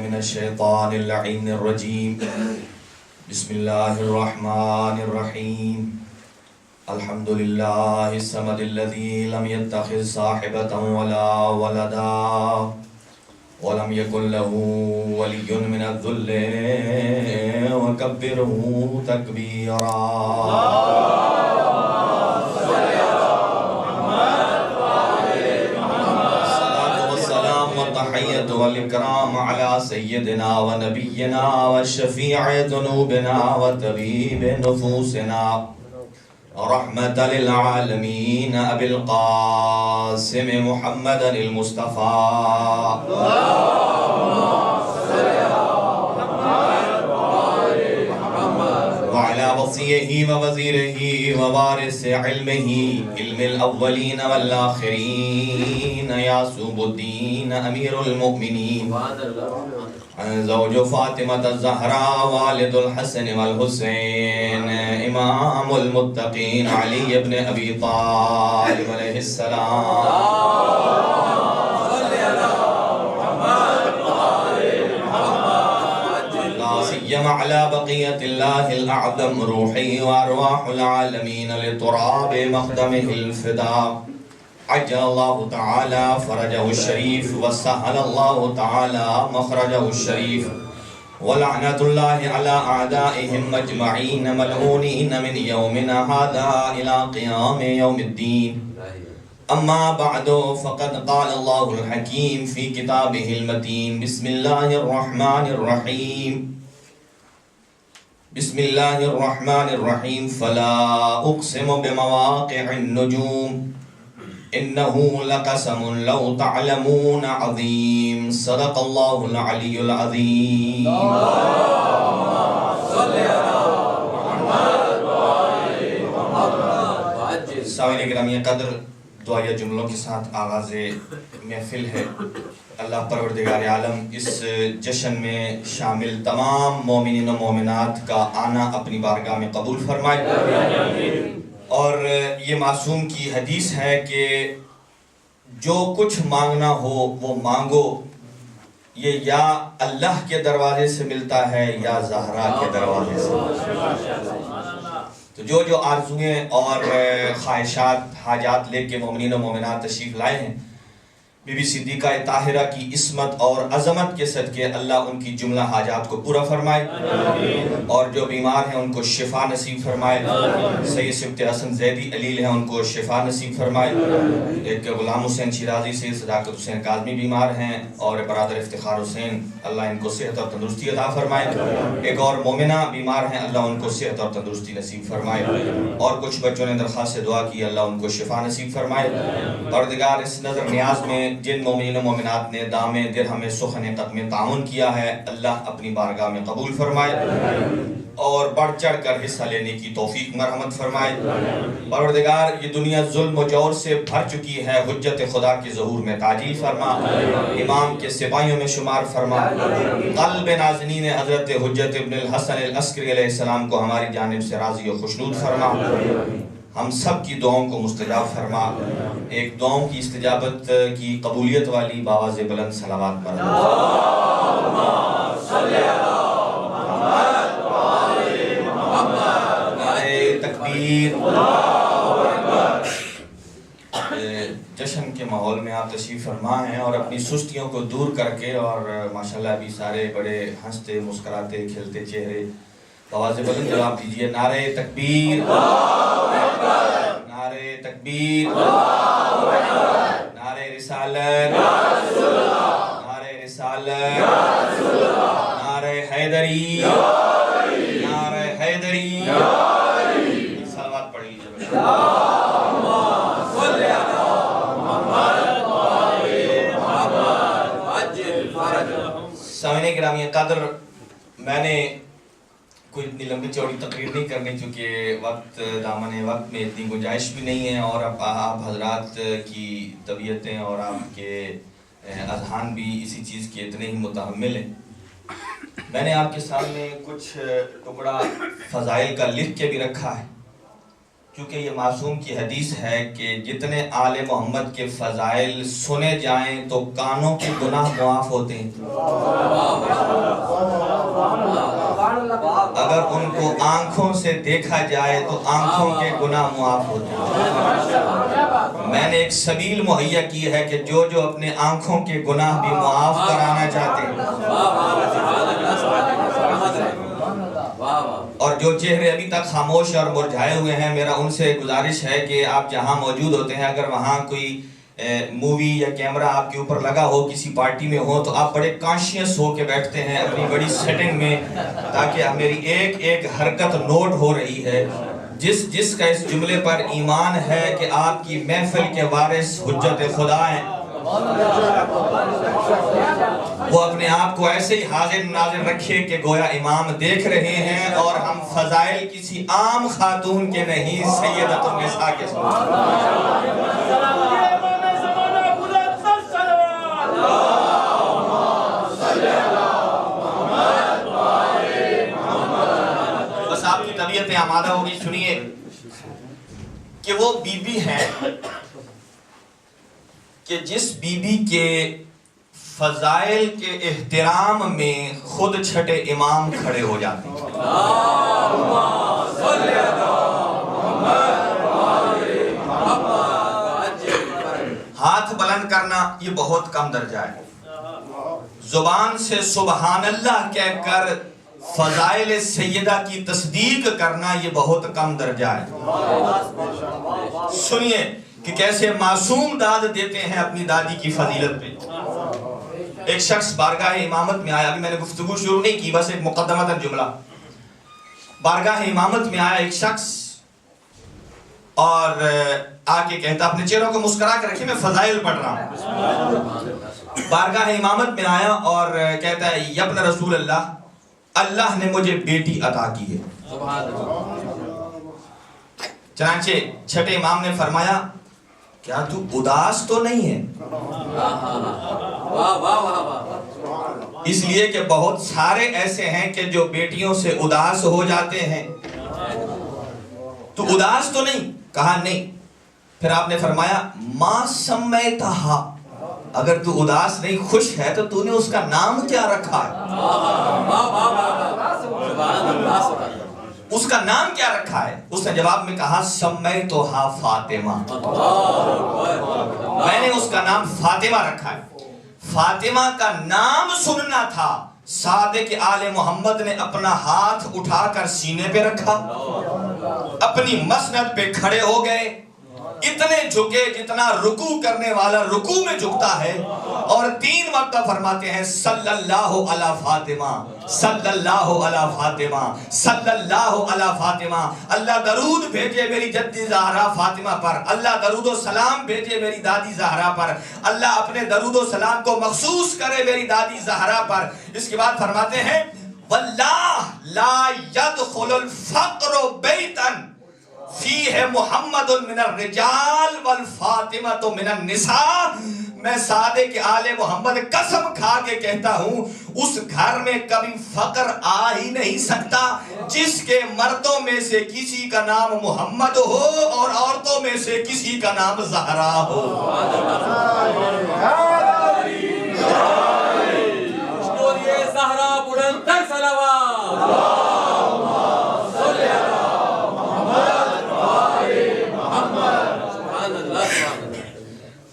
من الشیطان اللعین الرجیم بسم اللہ الرحمن الرحیم الحمدللہ الصمد الذی لم يتخذ صاحبة ولا ولدا ولم يكن له ولي من الذل وكبره تكبيرا الصلاة والسلام والتحية والإكرام على سيدنا ونبينا والشفيع ذنوبنا وطبيب نفوسنا رحمة للعالمين أبي القاسم محمد المصطفى وعلى وصيه ووزيره ووارث علمه علم الأولين والآخرين يعصوب الدين أمير المؤمنين زوج فاطمة الزهراء والد الحسن والحسين إمام المتقين علي بن أبي طالب عليه السلام سيما على بقية الله الأعظم روحي وأرواح العالمين لتراب مقدمه الفداء عجل الله تعالى فرجه الشريف وسهل الله تعالى مخرجه الشريف ولعنة الله على أعدائهم أجمعين ملعونين من يومنا هذا إلى قيام يوم الدين أما بعد فقد قال الله الحكيم في كتابه المتين بسم الله الرحمن الرحيم بسم الله الرحمن الرحيم فلا أقسم بمواقع النجوم إنه لقسم لو تعلمون عظيم صدق الله العلي العظيم سامعین گرامی قدر دعائیہ جملوں کے ساتھ آغاز محفل ہے۔ اللہ پروردگار عالم اس جشن میں شامل تمام مومنین و مومنات کا آنا اپنی بارگاہ میں قبول فرمائے۔ اور یہ معصوم کی حدیث ہے کہ جو کچھ مانگنا ہو وہ مانگو، یہ یا اللہ کے دروازے سے ملتا ہے یا زہرا کے دروازے سے۔ تو جو آرزویں اور خواہشات حاجات لے کے مومنین و مومنات تشریف لائے ہیں، بی بی صدیقہ طاہرہ کی عصمت اور عظمت کے صدقے اللہ ان کی جملہ حاجات کو پورا فرمائے، اور جو بیمار ہیں ان کو شفا نصیب فرمائے۔ سید سبت حسن زیدی علیل ہیں، ان کو شفا نصیب فرمائے۔ ایک غلام حسین شیرازی سید صداقت حسین کاظمی بیمار ہیں، اور برادر افتخار حسین، اللہ ان کو صحت اور تندرستی عطا فرمائے۔ ایک اور مومنہ بیمار ہیں، اللہ ان کو صحت اور تندرستی نصیب فرمائے۔ اور کچھ بچوں نے درخواست سے دعا کی، اللہ ان کو شفا نصیب فرمائے۔ پروردگار اس نظر نیاز میں جن مومنین و مومنات نے دام درہم سخن قدم تعاون کیا ہے، اللہ اپنی بارگاہ میں قبول فرمائے اور بڑھ چڑھ کر حصہ لینے کی توفیق مرحمت فرمائے۔ پروردگار یہ دنیا ظلم و جور سے بھر چکی ہے، حجت خدا کے ظہور میں تعجیل فرما، امام کے سپاہیوں میں شمار فرما، قلب نازنین حضرت حجت ابن الحسن العسکری علیہ السلام کو ہماری جانب سے راضی و خوشنود فرما، ہم سب کی دعاؤں کو مستجاب فرما۔ ایک دعاؤں کی استجابت کی قبولیت والی باواز بلند صلوات پر تکبیر۔ جشن کے ماحول میں آپ تشریف فرما ہیں اور اپنی سستیوں کو دور کر کے، اور ماشاءاللہ ابھی سارے بڑے ہنستے مسکراتے کھلتے چہرے، آواز بلند جواب دیجئے، نعرہ تکبیر، نعرہ تکبیر، نعرہ رسالت، نعرہ رسالت، نعرہ حیدری، نعرہ حیدری۔ صلوات پڑھ لیجئے۔ سامعین گرامی قدر، میں نے کوئی اتنی لمبی چوڑی تقریر نہیں کرنی چونکہ وقت دامن وقت میں اتنی گنجائش بھی نہیں ہے، اور اب آپ حضرات کی طبیعتیں اور آپ کے اذہان بھی اسی چیز کے اتنے ہی متحمل ہیں۔ میں نے آپ کے سامنے کچھ ٹکڑا فضائل کا لکھ کے بھی رکھا ہے، کیونکہ یہ معصوم کی حدیث ہے کہ جتنے آل محمد کے فضائل سنے جائیں تو کانوں کے گناہ معاف ہوتے ہیں۔ اگر ان کو آنکھوں سے دیکھا جائے تو آنکھوں کے گناہ معاف ہوتے ہیں۔ میں نے ایک سبیل مہیا کی ہے کہ جو جو اپنے آنکھوں کے گناہ بھی معاف کرانا چاہتے ہیں اور جو چہرے ابھی تک خاموش اور مرجھائے ہوئے ہیں، میرا ان سے گزارش ہے کہ آپ جہاں موجود ہوتے ہیں، اگر وہاں کوئی مووی یا کیمرہ آپ کے اوپر لگا ہو، کسی پارٹی میں ہو، تو آپ بڑے کانشیس ہو کے بیٹھتے ہیں اپنی بڑی سیٹنگ میں، تاکہ میری ایک ایک حرکت نوٹ ہو رہی ہے۔ جس کا اس جملے پر ایمان ہے کہ آپ کی محفل کے وارث حجت خدا ہیں، وہ اپنے آپ کو ایسے ہی حاضر ناظر رکھے کہ گویا امام دیکھ رہے ہیں اور ہم فضائل کسی عام خاتون کے نہیں، سیدۃ النساء کے بس آپ کی طبیعتیں آمادہ ہوگی۔ سنیے کہ وہ بی بی ہے کہ جس بی بی کے فضائل کے احترام میں خود چھٹے امام کھڑے ہو جاتے ہیں۔ ہاتھ بلند کرنا یہ بہت کم درجہ ہے، زبان سے سبحان اللہ کہہ کر فضائل سیدہ کی تصدیق کرنا یہ بہت کم درجہ ہے۔ سنیے کہ کیسے معصوم داد دیتے ہیں اپنی دادی کی فضیلت پہ۔ ایک شخص بارگاہ امامت میں آیا، ابھی میں نے گفتگو شروع نہیں کی، بس ایک مقدمتاً جملہ۔ بارگاہ امامت میں آیا ایک شخص اور آگے کہتا، اپنے چہروں کو مسکرا کے رکھیں، میں فضائل پڑھ رہا ہوں۔ بارگاہ امامت میں آیا اور کہتا ہے، یبن رسول اللہ، اللہ نے مجھے بیٹی عطا کی ہے۔ چنانچہ چھٹے امام نے فرمایا، کیا تو اداس تو نہیں ہے؟ اس لیے کہ بہت سارے ایسے ہیں کہ جو بیٹیوں سے اداس ہو جاتے ہیں۔ تو اداس تو نہیں؟ کہا نہیں۔ پھر آپ نے فرمایا، ما سمیتہا، اگر تو اداس نہیں، خوش ہے، تو تو نے اس کا نام کیا رکھا ہے؟ اس کا نام کیا رکھا ہے؟ اس نے جواب میں کہا، سمیتہا فاطمہ، میں نے اس کا نام فاطمہ رکھا ہے۔ فاطمہ کا نام سننا تھا، صادق آل محمد نے اپنا ہاتھ اٹھا کر سینے پہ رکھا، اپنی مسند پہ کھڑے ہو گئے، اتنے جھکے جتنا رکوع کرنے والا رکوع میں جھکتا ہے، اور 3 مرتبہ فرماتے ہیں، صلی اللہ علی فاطمہ، صلی اللہ علی فاطمہ، صلی اللہ علی فاطمہ۔ اللہ درود بھیجے میری جدی زہرا فاطمہ پر، اللہ درود و سلام بھیجے میری دادی زہرا پر، اللہ اپنے درود و سلام کو مخصوص کرے میری دادی زہرا پر۔ اس کے بعد فرماتے ہیں، واللہ لا يدخل الفقر بیتا فیہ محمد من الرجال والفاطمہ من النساء۔ میں صادق آل محمد قسم کھا کے کہتا ہوں، اس گھر میں کبھی فقر آ ہی نہیں سکتا جس کے مردوں میں سے کسی کا نام محمد ہو اور عورتوں میں سے کسی کا نام زہرا ہو۔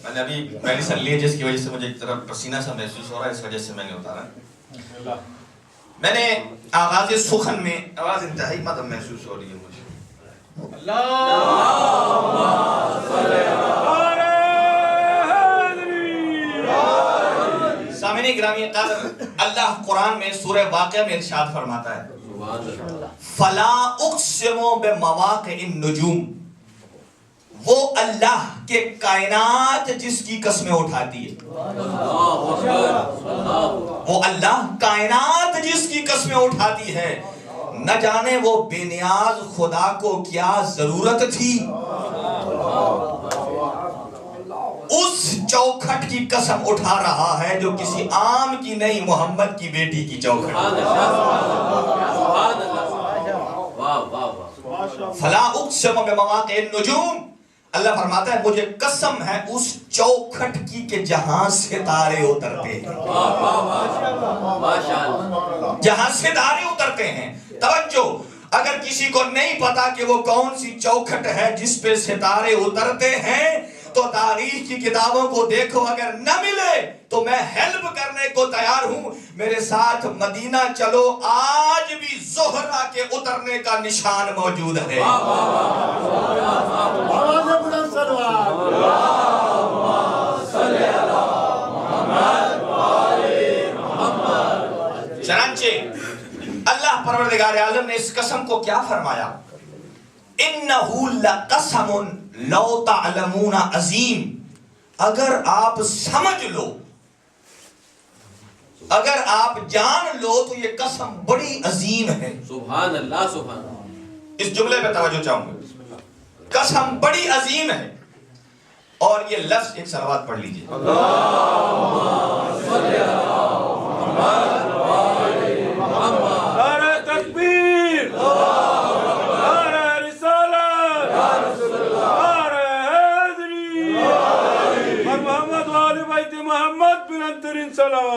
میں نے ابھی میڈیسن لی جس کی وجہ سے مجھے ایک طرف پسینہ سا محسوس ہو رہا ہے، اس وجہ سے میں نے اتارا۔ میں نے آغاز سخن میں آواز انتہائی مدم محسوس ہو رہی ہے مجھے۔ سامعین گرامی قدر، اللہ قرآن میں سورہ واقعہ میں ارشاد فرماتا ہے، فلا اقسم بمواقع النجوم، وہ اللہ کے کائنات جس کی قسمیں اٹھاتی ہے، وہ اللہ کائنات جس کی قسمیں اٹھاتی ہے، نہ جانے وہ بے نیاز خدا کو کیا ضرورت تھی، اس چوکھٹ کی قسم اٹھا رہا ہے جو کسی عام کی نہیں، محمد کی بیٹی کی چوکھٹ۔ فلا اقسم بمواقع النجوم، اللہ فرماتا ہے مجھے قسم ہے اس چوکھٹ کی کہ جہاں ستارے اترتے ہیں، جہاں ستارے اترتے ہیں۔ توجہ، کسی کو نہیں پتا کہ وہ کون سی چوکھٹ ہے جس پہ ستارے اترتے ہیں، تو تاریخ کی کتابوں کو دیکھو، اگر نہ ملے تو میں ہیلپ کرنے کو تیار ہوں، میرے ساتھ مدینہ چلو، آج بھی زہرہ کے اترنے کا نشان موجود ہے۔ چنانچہ اللہ پروردگار عالم نے اس قسم کو کیا فرمایا؟ اِنَّهُ لَقَسَمٌ لَوْ تَعْلَمُونَ عظیم، اگر آپ سمجھ لو، اگر آپ جان لو تو یہ قسم بڑی عظیم ہے۔ سبحان اللہ سبحان اللہ۔ اس جملے پہ توجہ چاہوں گا، قسم بڑی عظیم ہے، اور یہ لفظ ایک صلوات پڑھ لیجئے۔ نعرہ تکبیر، نعرہ رسالت، نعرہ حیدری، اور محمد و آل بیت محمد بلندترین صلوات۔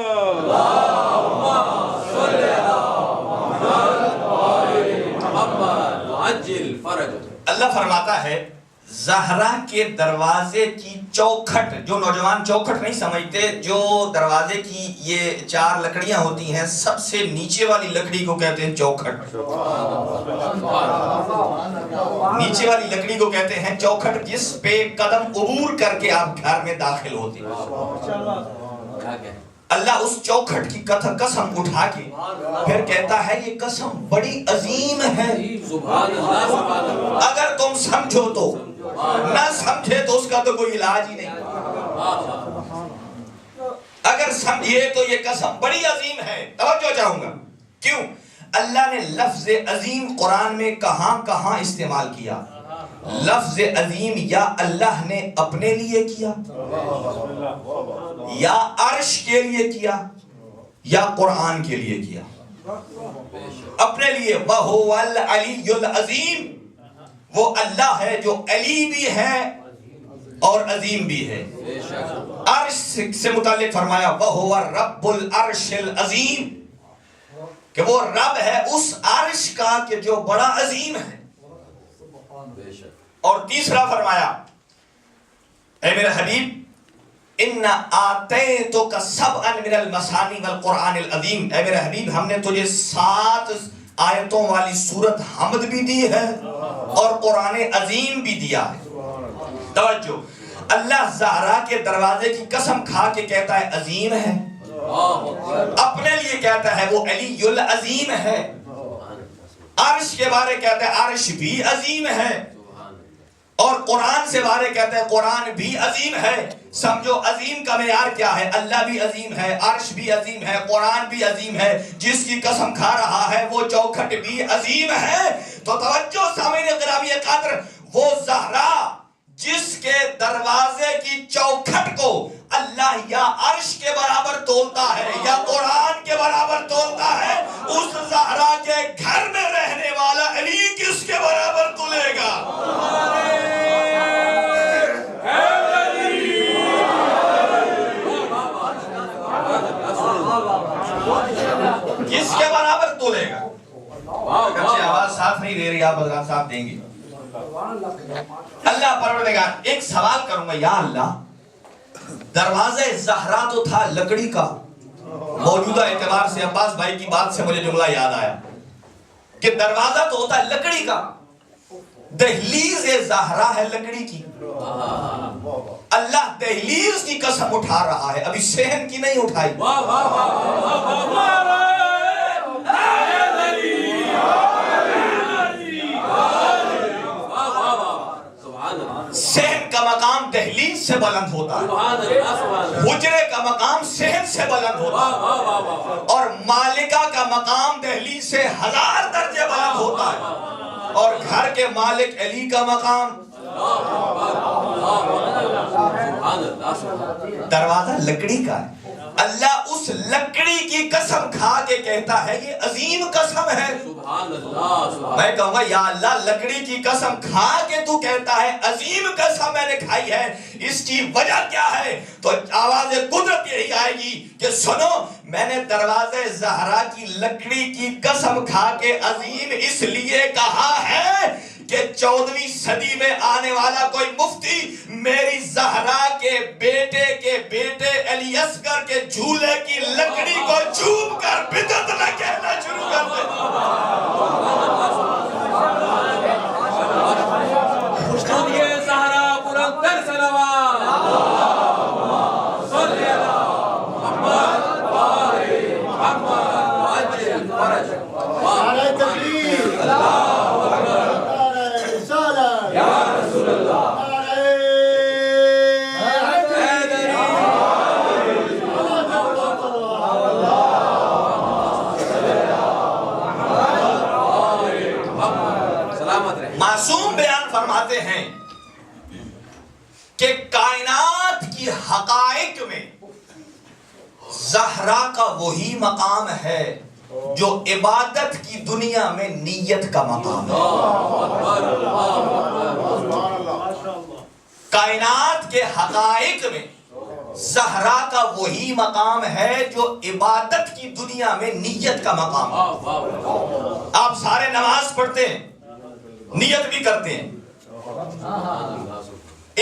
اللہ فرماتا ہے زہرا کے دروازے کی چوکھٹ، جو نوجوان چوکھٹ نہیں سمجھتے، جو دروازے کی یہ 4 لکڑیاں ہوتی ہیں، سب سے نیچے والی لکڑی کو کہتے ہیں چوکھٹ۔ نیچے والی لکڑی کو کہتے ہیں چوکھٹ، جس پہ قدم عبور کر کے آپ گھر میں داخل ہوتے ہیں۔ اللہ اس چوکھٹ کی قسم اٹھا کے پھر کہتا ہے یہ قسم بڑی عظیم ہے، اگر تم سمجھو تو، نہ سمجھے تو اس کا تو کوئی علاج ہی نہیں۔ اگر سمجھے تو یہ قسم بڑی عظیم ہے۔ توجہ چاہوں گا، کیوں؟ اللہ نے لفظ عظیم قرآن میں کہاں کہاں استعمال کیا؟ لفظ عظیم یا اللہ نے اپنے لیے کیا، یا عرش کے لیے کیا، یا قرآن کے لیے کیا؟ اپنے لیے، وَهُوَ الْعَلِيُّ الْعَظِيمُ، وہ اللہ ہے جو علی بھی ہے اور عظیم بھی ہے۔ عرش سے متعلق فرمایا وَهُوَ رَبُّ الْعَرْشِ الْعَظِيمِ، کہ وہ رب ہے اس عرش کا کہ جو بڑا عظیم ہے۔ اور تیسرا فرمایا اے میرے حبیب اِنَّ آتَيْتُكَ سَبْعًا مِنَ الْمَثَانِي وَالْقُرْآنِ الْعَظِيمِ، اے میرے حبیب ہم نے تجھے 7 آیتوں والی سورت حمد بھی دی ہے اور قرآن عظیم بھی دیا ہے۔ توجہ، اللہ زہرا کے دروازے کی قسم کھا کے کہتا ہے عظیم ہے، اپنے لیے کہتا ہے وہ علی العظیم ہے، عرش کے بارے کہتا ہے عرش بھی عظیم ہے، اور قرآن سے بارے کہتا ہے قرآن بھی عظیم ہے۔ سمجھو عظیم کا معیار کیا ہے؟ اللہ بھی عظیم ہے، عرش بھی عظیم ہے، قرآن بھی عظیم ہے، جس کی قسم کھا رہا ہے وہ چوکھٹ بھی عظیم ہے۔ تو توجہ سامعین گرامی قدر، وہ زہرا جس کے دروازے کی چوکھٹ کو اللہ یا عرش کے برابر تولتا ہے یا قرآن کے برابر تولتا ہے، اس زہرا کے گھر میں رہنے والا علی کس کے برابر تولے گا؟ کس کے برابر تولے گا؟ اگرچہ آواز صاف نہیں دے رہی، آپ حضرات صاف دیں گے۔ اللہ پروردگار، ایک سوال کروں گا، یا اللہ دروازہ زہرا تو تھا لکڑی کا، موجودہ اعتبار سے عباس بھائی کی بات سے مجھے جملہ یاد آیا کہ دروازہ تو ہوتا ہے لکڑی کا، دہلیز زہرا ہے لکڑی کی۔ اللہ دہلیز کی قسم اٹھا رہا ہے، ابھی صحن کی نہیں اٹھائی۔ صحن کا مقام دہلیز سے بلند ہوتا ہے، حجرے کا مقام صحن سے بلند ہوتا ہے، اور مالکہ کا مقام دہلیز سے 1000 درجے بلند ہوتا ہے، اور گھر کے مالک علی کا مقام۔ دروازہ لکڑی کا ہے، اللہ اس اس لکڑی کی قسم کھا کے کہتا ہے یہ عظیم قسم ہے. سبحان اللہ. میں کہوں گا یا اللہ لکڑی کی قسم کھا کے تو کہتا ہے عظیم قسم میں نے کھائی ہے, اس کی وجہ کیا ہے؟ تو آواز قدرت یہی آئے گی کہ سنو, میں نے دروازے زہرا کی لکڑی کی قسم کھا کے عظیم اس لیے کہا ہے کہ 14ویں صدی میں آنے والا کوئی مفتی میری زہرا کے بیٹے علی اصغر کے جھولے کی لکڑی کو چوم کر بدعت نہ کہنا شروع کر دے. خوشنودیے زہرا بلندر صلوات. صلی اللہ محمد وآل محمد وعجل فرج. نعرہ تکبیر. اللہ اکبر. نعرہ رسالت. یا رسول اللہ. معصوم بیان فرماتے ہیں کہ کائنات کی حقائق میں زہرا کا وہی مقام ہے جو عبادت کی دنیا میں نیت کا مقام ہے. کائنات کے حقائق میں زہرا کا وہی مقام ہے جو عبادت کی دنیا میں نیت کا مقام ہے. آپ سارے نماز پڑھتے ہیں, نیت بھی کرتے ہیں,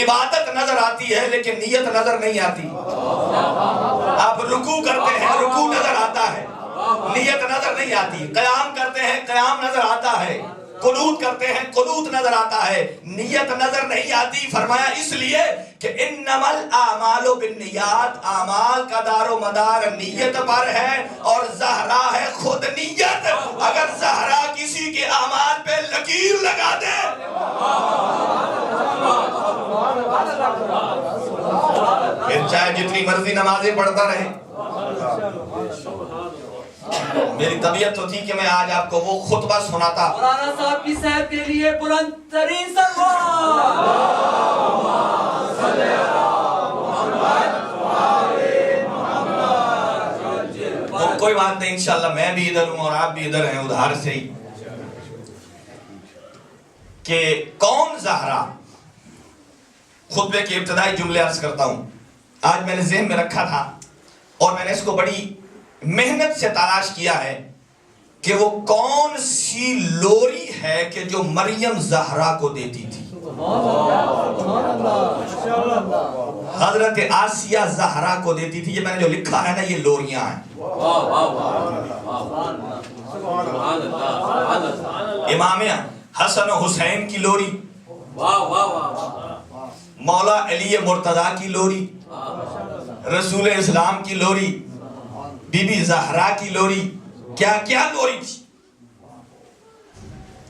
عبادت نظر آتی ہے لیکن نیت نظر نہیں آتی. آپ رکوع کرتے ہیں, رکوع نظر آتا ہے, نیت نظر نہیں آتی. قیام کرتے ہیں, قیام نظر آتا ہے. قنوت کرتے ہیں, قنوت نظر آتا ہے, نیت نظر نہیں آتی. فرمایا اس لیے کہ انما الاعمال بالنیات, اعمال کا دار و مدار نیت پر ہے, اور زہرا ہے خود نیت. اگر زہرا کسی کے اعمال پہ لکیر لگا دے, پھر چاہے جتنی مرضی نمازیں پڑھتا رہے. میری طبیعت تو تھی کہ میں آج آپ کو وہ خطبہ سناتا. مولانا صاحب کی صحت کے لیے بلند ترین سلوات. کوئی بات نہیں, انشاءاللہ میں بھی ادھر ہوں اور آپ بھی ادھر ہیں, ادھار سے ہی. کہ کون زہرا, خطبے کے ابتدائی جملے عرض کرتا ہوں. آج میں نے ذہن میں رکھا تھا اور میں نے اس کو بڑی محنت سے تلاش کیا ہے کہ وہ کون سی لوری ہے کہ جو مریم زہرا کو دیتی تھی. حضرت آسیہ زہرا کو دیتی تھی. یہ میں نے جو لکھا ہے نا, یہ لوریاں ہیں. امام حسن و حسین کی لوری, مولا علی مرتضیٰ کی لوری, رسول اسلام کی لوری, بی بی زہرا کی لوری, کیا کیا لوری تھی.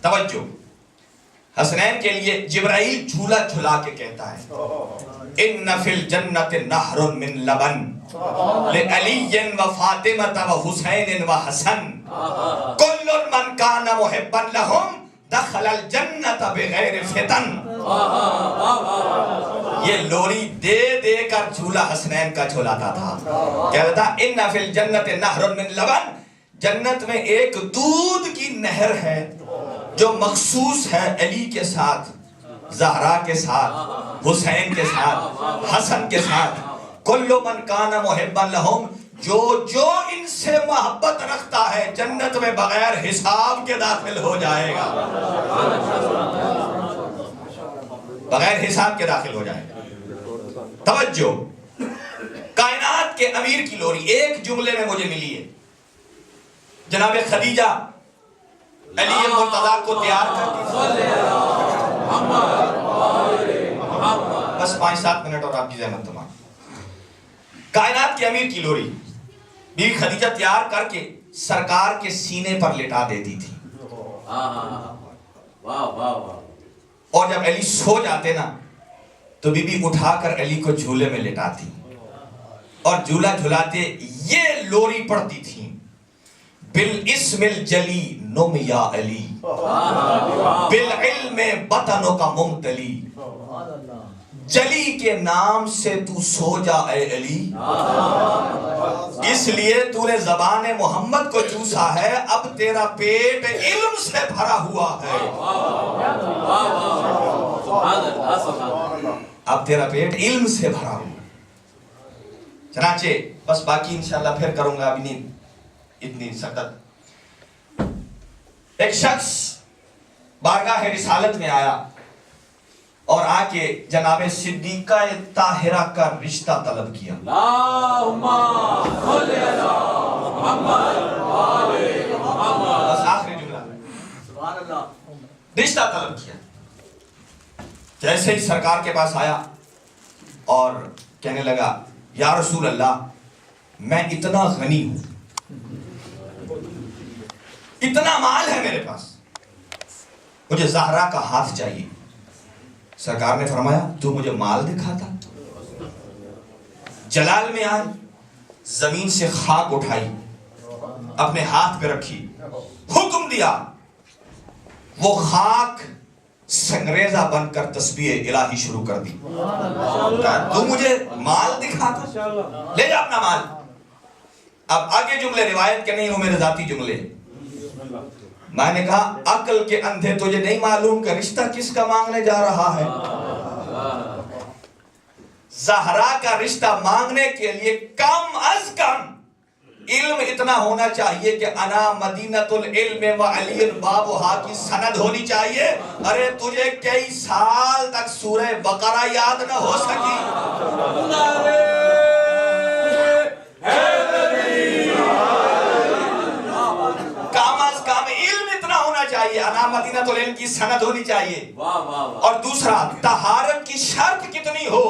توجہ, حسنین کے لیے جبرائیل جھولا جھلا کے کہتا ہے ان فی الجنت نہر من لبن لعلی و فاطمہ و حسین و حسن کل من کان محبا لہم دخل الجنت بغیر فتن. یہ لوری دے دے کر جھولا حسنین کا جھولاتا تھا. کہتا ان فی الجنت نہر من لبن, جنت میں ایک دودھ کی نہر ہے جو مخصوص ہے علی کے ساتھ, زہرا کے ساتھ, حسین کے ساتھ, حسن کے ساتھ. کل من کان محبا لہم, جو جو ان سے محبت رکھتا ہے جنت میں بغیر حساب کے داخل ہو جائے گا, بغیر حساب کے داخل ہو جائے گا. توجہ, کائنات کے امیر کی لوری ایک جملے میں مجھے ملی ہے. جناب خدیجہ علی مرتضیٰ کو تیار کرتی. بس 5-7 منٹ اور آپ کی زحمت تمام. کائنات کے امیر کی لوری بی بی خدیجہ تیار کر کے سرکار کے سینے پر لٹا دیتی تھی. اور جب علی سو جاتے نا تو بی بی اٹھا کر علی کو جھولے میں لٹاتی اور جھولا جھلاتے یہ لوری پڑتی تھی, بالاسم الجلی نم یا علی بالعلم بطنوں کا ممتلی, جلی کے نام سے تو سو جا اے علی، اس لیے تو نے زبان محمد کو چوسا ہے، اب تیرا پیٹ علم سے بھرا ہوا ہے، اب تیرا پیٹ علم سے بھرا ہوا۔ چنانچہ بس باقی انشاءاللہ پھر کروں گا، ابھی نہیں اتنی سخت۔ ایک شخص بارگاہ رسالت میں آیا اور آ کے جناب صدیقہ طاہرہ کا رشتہ طلب کیا۔ بس آخری جملہ، رشتہ طلب کیا۔ جیسے ہی سرکار کے پاس آیا اور کہنے لگا یا رسول اللہ، میں اتنا غنی ہوں، اتنا مال ہے میرے پاس، مجھے زہرا کا ہاتھ چاہیے۔ سرکار نے فرمایا تو مجھے مال دکھاتا؟ جلال میں آئی، زمین سے خاک اٹھائی، اپنے ہاتھ پہ رکھی، حکم دیا، وہ خاک سنگریزہ بن کر تسبیح الہی شروع کر دی۔ تو مجھے مال دکھاتا، لے جا اپنا مال۔ اب آگے جملے روایت کے نہیں، وہ میرے ذاتی جملے۔ میں نے کہا عقل کے اندھے تجھے نہیں معلوم کہ رشتہ کس کا مانگنے جا رہا ہے؟ زہرا کا رشتہ مانگنے کے لیے کم از کم علم اتنا ہونا چاہیے کہ انا مدینۃ العلم و علی بابھا کی سند ہونی چاہیے۔ ارے تجھے کئی سال تک سورہ بقرہ یاد نہ ہو سکی، چاہیے انا مدینۃ العلم کی سند ہونی چاہیے۔ اور دوسرا طہارت کی شرط کتنی ہو،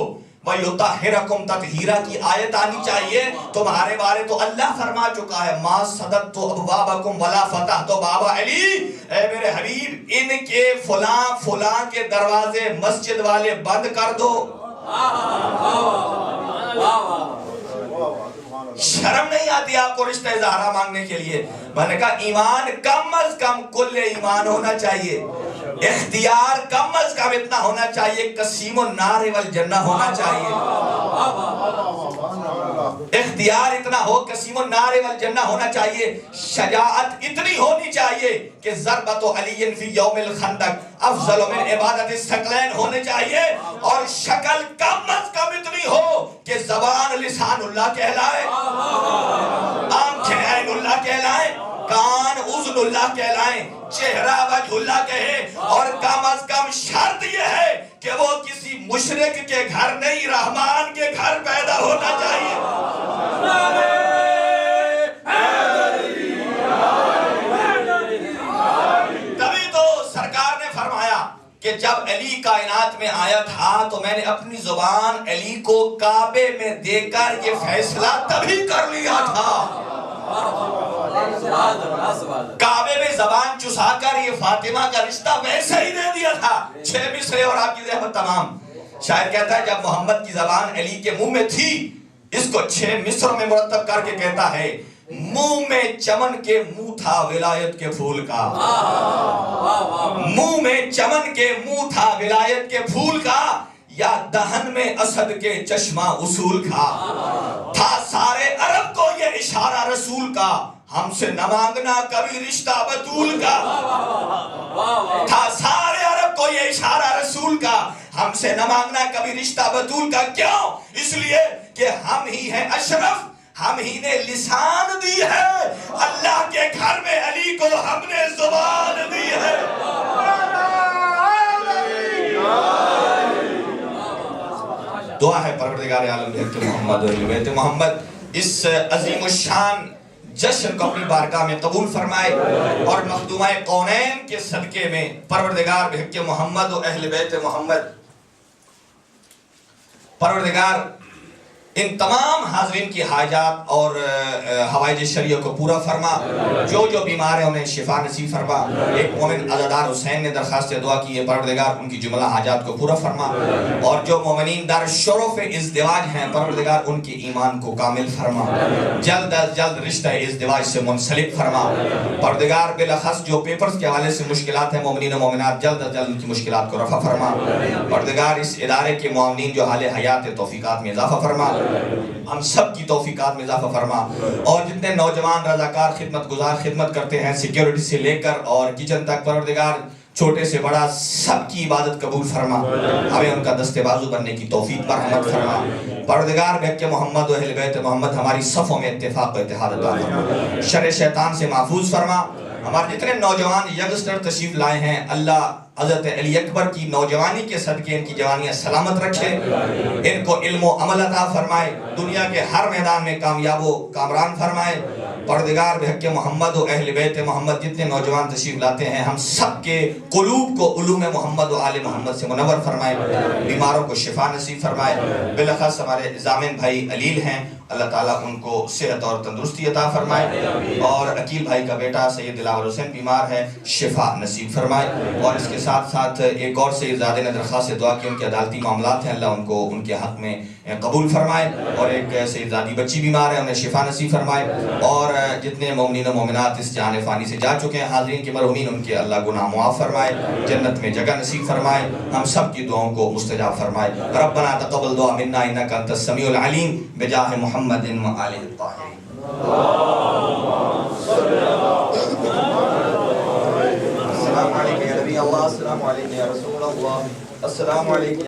وَيُطَهِّرَكُمْ تَطْهِيرًا کی آیت آنی چاہیے۔ تمہارے بارے تو اللہ فرما چکا ہے مَا صَدَدْتُ أَبْوَابَكُمْ وَلَا فَتَحْتُ بَابَ عَلِي، اے میرے حبیب ان کے فلاں فلاں کے دروازے مسجد والے بند کر دو۔ شرم نہیں آتی آپ کو رشتہ زہرا مانگنے کے لیے؟ میں نے کہا ایمان کم از کم کل ایمان ہونا چاہیے، اختیار کم از کم اتنا ہونا چاہیے، قسیم النار والجنہ ہونا چاہیے، اختیار اتنا ہو، قسیم النار والجنہ ہونا چاہیے، شجاعت اتنی ہونی چاہیے کہ ضربت علی فی یوم الخندق افضل من عبادت الثقلین ہونے چاہیے، اور شکل کم از کم اتنی ہو کہ زبان لسان اللہ کہلائے، آنکھیں عین اللہ کہلائیں، کان اذن اللہ کہلائیں، چہرہ وجہ اللہ کہے، اور کم از کم شرط یہ ہے کہ وہ کسی مشرک کے گھر نہیں، رحمان کے گھر پیدا ہونا چاہیے۔ تبھی تو سرکار نے فرمایا کہ جب علی کائنات میں آیا تھا تو میں نے اپنی زبان علی کو کعبے میں دے کر یہ فیصلہ تبھی کر لیا تھا، کعبے میں زبان چسا کر یہ فاطمہ کا رشتہ ویسے ہی دے دیا تھا، 6 مصرے اور آپ کی زحمت تمام۔ شاعر کہتا ہے جب محمد کی زبان علی کے منہ میں تھی، اس کو 6 مصروں میں مرتب کر کے کہتا ہے منہ میں چمن کے منہ تھا ولایت کے پھول کا، منہ میں چمن کے منہ تھا ولایت کے پھول کا، یا دہن میں اسد کے چشمہ اصول کا، تھا سارے عرب کو یہ اشارہ رسول کا، ہم سے نہ مانگنا کبھی رشتہ بطول کا، تھا سارے عرب کو یہ اشارہ رسول کا، ہم سے نہ مانگنا کبھی رشتہ بطول کا۔ کیوں؟ اس لیے کہ ہم ہی ہیں اشرف، ہم ہی نے لسان دی ہے، اللہ کے گھر میں علی کو ہم نے زبان دی ہے۔ دعا ہے پروردگار عالم حضرت محمد و اہل بیت محمد اس عظیم الشان جشن کو اپنی بارگاہ میں قبول فرمائے، اور مخدومہ کونین کے صدقے میں پروردگار حق محمد و اہل بیت محمد، پروردگار ان تمام حاضرین کی حاجات اور حوائج شرعیہ کو پورا فرما، جو جو بیمار ہیں انہیں شفا نصیب فرما۔ ایک مومن عزادار حسین نے درخواست دعا کی ہے، پروردگار ان کی جملہ حاجات کو پورا فرما، اور جو مومنین در شرف ازدواج ہیں پروردگار ان کی ایمان کو کامل فرما، جلد از جلد رشتہ ازدواج سے منسلک فرما۔ پروردگار بالاخص جو پیپرز کے حوالے سے مشکلات ہیں مومنین و مومنات، جلد از جلد ان کی مشکلات کو رفع فرما۔ پروردگار اس ادارے کے معاونین جو حال حیات توفیقات میں اضافہ فرما، ہم سب کی توفیقات میں اضافہ فرما، اور جتنے نوجوان رضاکار خدمت گزار خدمت کرتے ہیں سیکیورٹی سے لے کر اور کچن تک، پروردگار چھوٹے سے بڑا سب کی عبادت قبول فرما، ہمیں ان کا دست بازو بننے کی توفیق پر رحمت فرما۔ پروردگار بحق محمد و اہل بیت محمد ہماری صفوں میں اتفاق و اتحاد عطا فرما، شر شیطان سے محفوظ فرما۔ ہمارے جتنے نوجوان ینگسٹر تشریف لائے ہیں اللہ حضرت علی اکبر کی نوجوانی کے صدقے ان کی جوانیاں سلامت رکھے، ان کو علم و عمل عطا فرمائے، دنیا کے ہر میدان میں کامیاب و کامران فرمائے۔ پروردگار بحق محمد و اہل بیت محمد جتنے نوجوان تشریف لاتے ہیں ہم سب کے قلوب کو علوم محمد و آل محمد سے منور فرمائے، بیماروں کو شفا نصیب فرمائے۔ بالاخص ہمارے ضامن بھائی علیل ہیں، اللہ تعالیٰ ان کو صحت اور تندرستی عطا فرمائے، اور عقیل بھائی کا بیٹا سید دلاور حسین بیمار ہے، شفا نصیب فرمائے۔ اور اس کے ساتھ ساتھ ایک اور سیدزادے نے درخواست دعا کی، ان کے عدالتی معاملات ہیں، اللہ ان کو ان کے حق میں قبول فرمائے، اور ایک سیدزادی بچی بیمار ہے، انہیں شفا نصیب فرمائے، اور جتنے مومنین و مومنات اس جہان فانی سے جا چکے ہیں حاضرین کے مرحومین ان کے اللہ گناہ معاف فرمائے، جنت میں جگہ نصیب فرمائے، ہم سب کی دعاؤں کو مستجاب فرمائے۔ ربنا تقبل دعا منا انک انت السمیع العلیم بجاہ محمد و آلہ الطاہرین۔ السلام علیکم یا نبی اللہ، السلام علیکم یا رسول اللہ، السلام علیکم۔